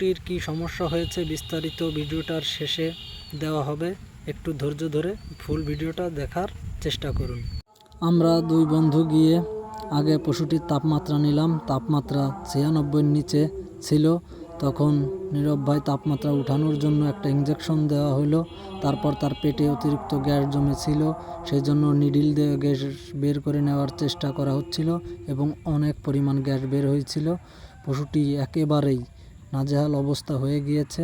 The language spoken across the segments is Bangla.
পশুটির কি সমস্যা হয়েছে বিস্তারিত ভিডিওটার শেষে দেওয়া হবে, একটু ধৈর্য ধরে ফুল ভিডিওটা দেখার চেষ্টা করুন। আমরা দুই বন্ধু গিয়ে আগে পশুটির তাপমাত্রা নিলাম। তাপমাত্রা 96-র নিচে ছিল। তখন নীরব ভাই তাপমাত্রা উঠানোর জন্য একটা ইঞ্জেকশন দেওয়া হলো। তারপর তার পেটে অতিরিক্ত গ্যাস জমেছিল, সেই জন্য নিডিল দিয়ে গ্যাস বের করে নেওয়ার চেষ্টা করা হচ্ছিল এবং অনেক পরিমাণ গ্যাস বের হয়েছিল। পশুটি একেবারেই নাজেহাল অবস্থা হয়ে গিয়েছে।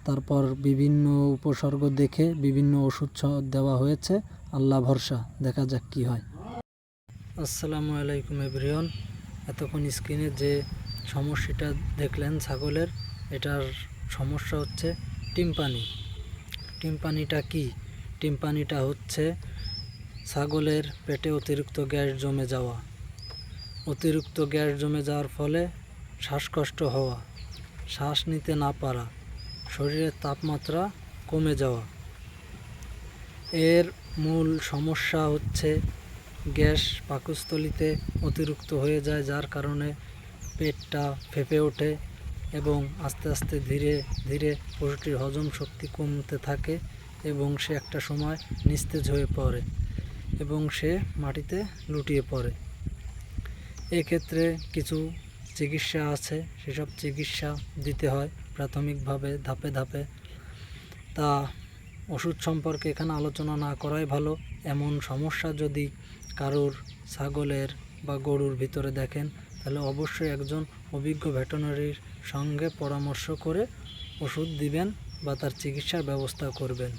তারপর বিভিন্ন উপসর্গ দেখে বিভিন্ন ওষুধ দেওয়া হয়েছে। আল্লাহ ভরসা, দেখা যাক কি হয়। আসসালামু আলাইকুম এভরিওয়ান। এতক্ষণ স্ক্রিনে যে সমস্যাটা দেখলেন ছাগলের, এটার সমস্যা হচ্ছে টিম্পানি। টিম্পানিটা কি? টিম্পানিটা হচ্ছে ছাগলের পেটে অতিরিক্ত গ্যাস জমে যাওয়া। অতিরিক্ত গ্যাস জমে যাওয়ার ফলে শ্বাসকষ্ট হওয়া, শ্বাস নিতে না পারা, শরীরের তাপমাত্রা কমে যাওয়া। এর মূল সমস্যা হচ্ছে গ্যাস পাকস্থলীতে অতিরিক্ত হয়ে যায়, যার কারণে পেটটা ফেঁপে ওঠে এবং আস্তে আস্তে ধীরে ধীরে পশুটির হজম শক্তি কমতে থাকে এবং সে একটা সময় নিস্তেজ হয়ে পড়ে এবং সে মাটিতে লুটিয়ে পড়ে। এক্ষেত্রে কিছু চিকিৎসা আছে, সেসব চিকিৎসা দিতে হয় প্রাথমিকভাবে ধাপে ধাপে। তা ওষুধ সম্পর্কে এখানে আলোচনা না করাই ভালো। এমন সমস্যা যদি কারোর ছাগলের বা গরুর ভিতরে দেখেন, তাহলে অবশ্যই একজন অভিজ্ঞ ভেটেরিনারির সঙ্গে পরামর্শ করে ওষুধ দিবেন বা তার চিকিৎসার ব্যবস্থা করবেন।